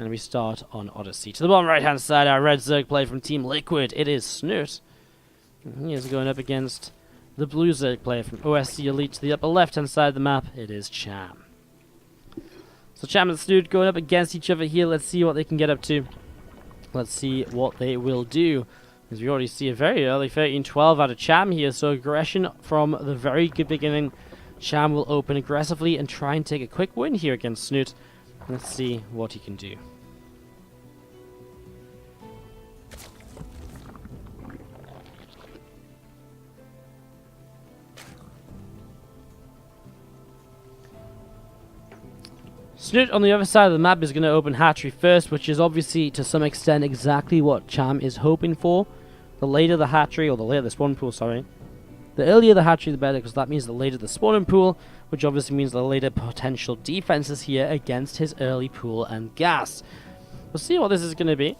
And we start on Odyssey. To the bottom right-hand side, our red Zerg player from Team Liquid. It is Snute. And he is going up against the blue Zerg player from OSC Elite. To the upper left-hand side of the map, it is Cham. So Cham and Snute going up against each other here. Let's see what they can get up to. Let's see what they will do. As we already see a very early 13-12 out of Cham here. So aggression from the very good beginning. Cham will open aggressively and try and take a quick win here against Snute. Let's see what he can do. Snute on the other side of the map is going to open hatchery first, which is obviously to some extent exactly what Cham is hoping for. The later the hatchery, or the later the spawn pool, sorry. The earlier the hatchery, the better, because that means the later the spawning pool, which obviously means the later potential defenses here against his early pool and gas. We'll see what this is going to be.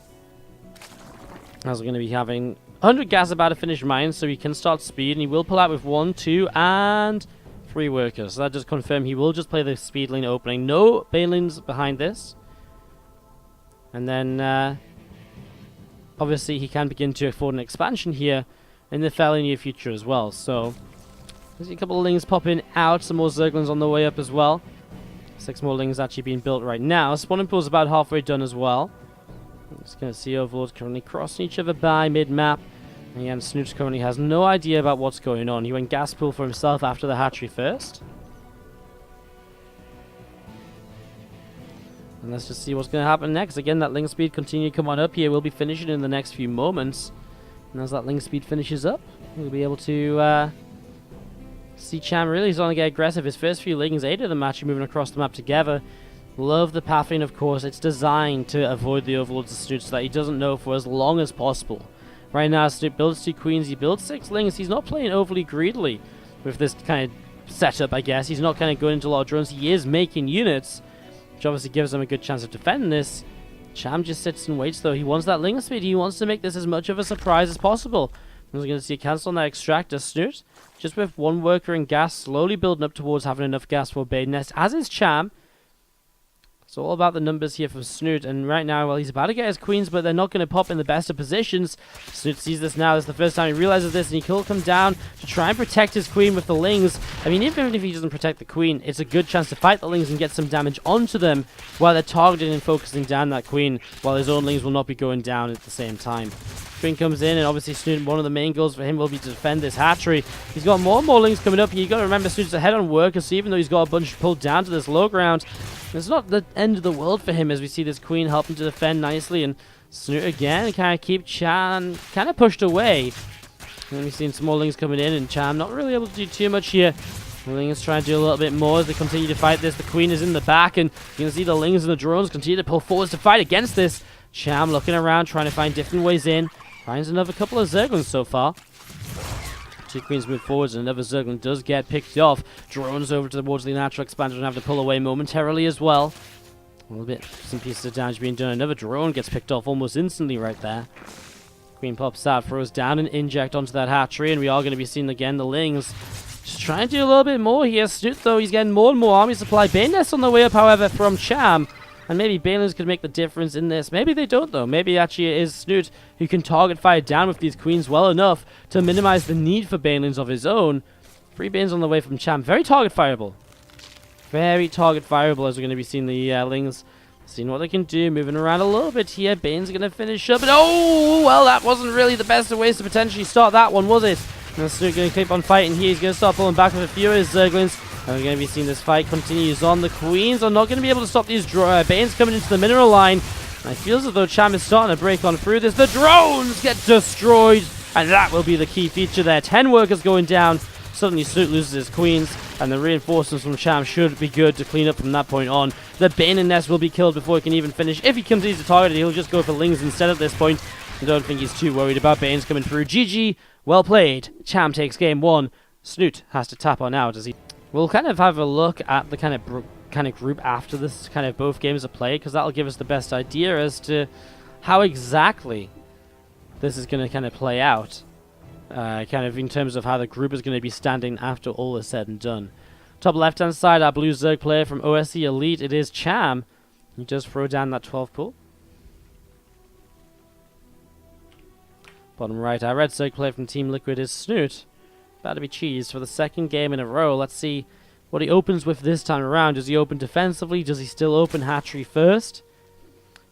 As we're going to be having 100 gas about to finish mine, so he can start speed, and he will pull out with 1, 2, and 3 workers. So that does confirm he will just play the speed lane opening. No banelings behind this. And then, obviously, he can begin to afford an expansion here in the fairly near future as well. So there's a couple of lings popping out, some more Zerglings on the way up as well. 6 more lings actually being built right now. Spawning pool's about halfway done as well. I'm just going to see Overlords currently crossing each other by mid-map. And again, Snute currently has no idea about what's going on. He went gas pool for himself after the hatchery first. And let's just see what's going to happen next. Again, that ling speed continue to come on up here. We'll be finishing in the next few moments. And as that ling speed finishes up, we'll be able to see Cham really starting to get aggressive. His first few lings, 8 of them actually moving across the map together. Love the pathing, of course. It's designed to avoid the overlords of Snute so that he doesn't know for as long as possible. Right now, Snute builds 2 queens, he builds 6 lings. He's not playing overly greedily with this kind of setup, I guess. He's not kind of going into a lot of drones. He is making units, which obviously gives him a good chance of defending this. Cham just sits and waits, though. He wants that ling speed. He wants to make this as much of a surprise as possible. We're going to see a cancel on that extractor. Snute, just with 1 worker and gas, slowly building up towards having enough gas for a bait nest, as is Cham. It's all about the numbers here for Snute, and right now, well, he's about to get his queens, but they're not going to pop in the best of positions. Snute sees this now. This is the first time he realizes this, and he will come down to try and protect his queen with the lings. I mean, even if he doesn't protect the queen, it's a good chance to fight the lings and get some damage onto them while they're targeting and focusing down that queen, while his own lings will not be going down at the same time. Queen comes in, and obviously Snute, one of the main goals for him will be to defend this hatchery. He's got more and more lings coming up here. You got to remember, Snute's ahead on workers, so even though he's got a bunch pulled down to this low ground, it's not the end of the world for him as we see this queen helping to defend nicely. And Snute again kind of keep Cham kind of pushed away. And we've seen some more lings coming in, and Cham not really able to do too much here. The lings trying to do a little bit more as they continue to fight this. The queen is in the back, and you can see the lings and the drones continue to pull forwards to fight against this. Cham looking around, trying to find different ways in. Finds another couple of Zerglings so far. 2 queens move forwards, and another Zergling does get picked off. Drones over towards the natural expander and have to pull away momentarily as well. A little bit, some pieces of damage being done. Another drone gets picked off almost instantly right there. Queen pops out, throws down an inject onto that hatchery, and we are going to be seeing again the lings just trying to do a little bit more here. Snute, though, he's getting more and more army supply. Bane nests on the way up, however, from Cham. And maybe banelings could make the difference in this. Maybe they don't, though. Maybe actually it is Snute who can target fire down with these queens well enough to minimize the need for banelings of his own. 3 banes on the way from Cham. Very target fireable. Very target fireable as we're going to be seeing the lings. Seeing what they can do. Moving around a little bit here. Bane's going to finish up. And oh, well, that wasn't really the best of ways to potentially start that one, was it? And Snute going to keep on fighting here. He's going to start pulling back with a few of his Zerglings. And we're going to be seeing this fight continues on. The queens are not going to be able to stop these banes coming into the mineral line. And it feels as though Cham is starting to break on through this. The drones get destroyed. And that will be the key feature there. 10 workers going down. Suddenly Snute loses his queens. And the reinforcements from Cham should be good to clean up from that point on. The Bane and Nest will be killed before he can even finish. If he continues to target it, he'll just go for lings instead at this point. I don't think he's too worried about Banes coming through. GG. Well played. Cham takes game 1. Snute has to tap on out as he... We'll kind of have a look at the kind of group after this kind of both games are played, because that'll give us the best idea as to how exactly this is going to kind of play out. Kind of in terms of how the group is going to be standing after all is said and done. Top left-hand side, our blue Zerg player from OSC Elite, it is Cham. He does throw down that 12 pool. Bottom right, our red circle player from Team Liquid is Snute. About to be cheesed for the second game in a row. Let's see what he opens with this time around. Does he open defensively? Does he still open hatchery first?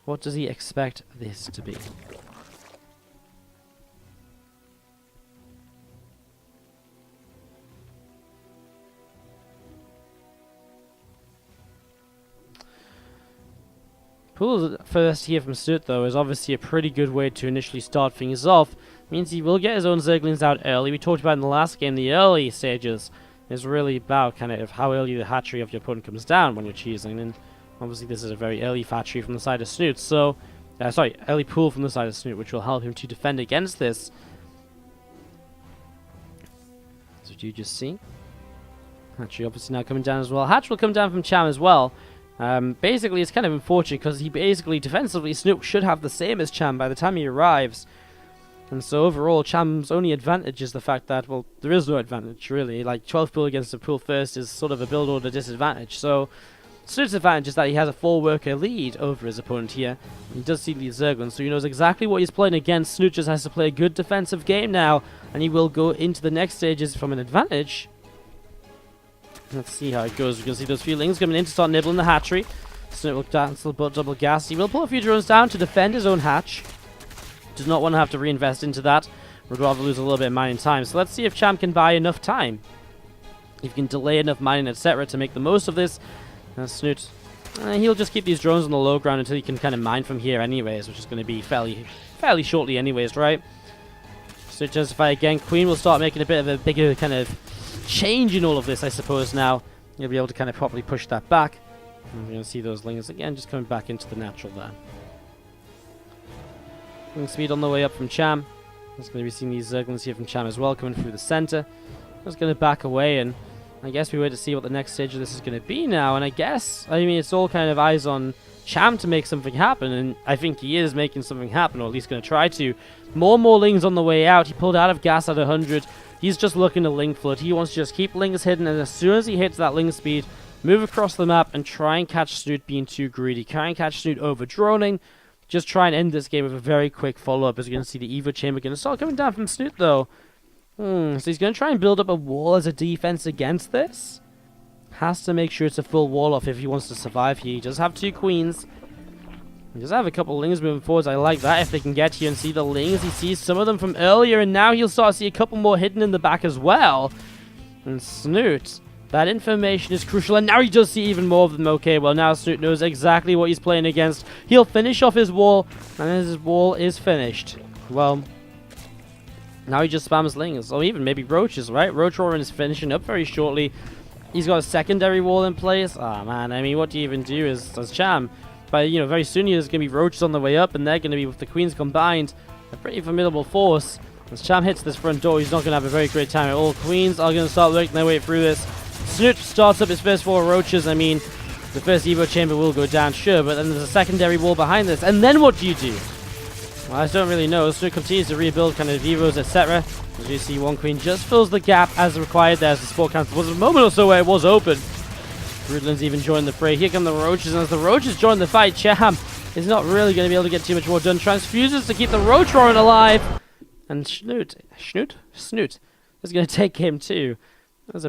What does he expect this to be? Pool first here from Snute, though, is obviously a pretty good way to initially start things off. Means he will get his own Zerglings out early. We talked about in the last game, the early stages is really about kind of how early the hatchery of your opponent comes down when you're cheesing. And obviously this is a very early hatchery from the side of Snute. So, sorry, early pool from the side of Snute, which will help him to defend against this. So do you just see? Hatchery obviously now coming down as well. Hatch will come down from Cham as well. Basically, it's kind of unfortunate because he basically, defensively, Snute should have the same as Cham by the time he arrives. And so overall, Cham's only advantage is the fact that, well, there is no advantage, really. Like, 12 pool against a pool first is sort of a build order disadvantage. So, Snute's advantage is that he has a 4-worker lead over his opponent here. He does see the Zerglings, so he knows exactly what he's playing against. Snute just has to play a good defensive game now, and he will go into the next stages from an advantage. Let's see how it goes. We can see those few lings coming in to start nibbling the hatchery. Snute will cancel double gas. He will pull a few drones down to defend his own hatch. Does not want to have to reinvest into that. Would rather lose a little bit of mining time. So let's see if Cham can buy enough time. If he can delay enough mining, etc. to make the most of this. Snute, he'll just keep these drones on the low ground until he can kind of mine from here anyways, which is going to be fairly shortly anyways, right? Snute justify again. Queen will start making a bit of a bigger kind of change in all of this, I suppose, now. You'll be able to kind of properly push that back. And we're going to see those lings again just coming back into the natural there. Speed on the way up from Cham. There's going to be seeing these Zerglings here from Cham as well coming through the center. Just going to back away, and I guess we wait to see what the next stage of this is going to be now. And I mean, it's all kind of eyes on Cham to make something happen, and I think he is making something happen, or at least going to try to. More and more lings on the way out. He pulled out of gas at 100. He's just looking to ling flood. He wants to just keep lings hidden, and as soon as he hits that ling speed, move across the map and try and catch Snute being too greedy. Try and catch Snute over droning. Just try and end this game with a very quick follow-up. As you're going to see the Evo Chamber going to start coming down from Snute, though. So he's going to try and build up a wall as a defense against this. Has to make sure it's a full wall off if he wants to survive here. He does have 2 queens. He does have a couple of lings moving forwards. I like that if they can get here and see the lings. He sees some of them from earlier, and now he'll start to see a couple more hidden in the back as well. And Snute, that information is crucial, and now he does see even more of them. Okay, well, now Snute knows exactly what he's playing against. He'll finish off his wall, and his wall is finished. Well, now he just spams lings, or even maybe roaches, right? Roach Roaring is finishing up very shortly. He's got a secondary wall in place. Oh, man, I mean, what do you even do as Cham? But, you know, very soon there's going to be roaches on the way up, and they're going to be, with the queens combined, a pretty formidable force. As Cham hits this front door, he's not going to have a very great time at all. Queens are going to start working their way through this. Snute starts up his first 4 roaches. I mean, the first Evo Chamber will go down, sure, but then there's a secondary wall behind this. And then what do you do? Well, I don't really know. Snute continues to rebuild kind of Evos, etc. As you see, 1 queen just fills the gap as required there, as the sport cancel was a moment or so where it was open. Broodland's even joined the fray. Here come the roaches, and as the roaches join the fight, Cham is not really going to be able to get too much more done. Transfuses to keep the roach roaring alive. And Snute is going to take him too.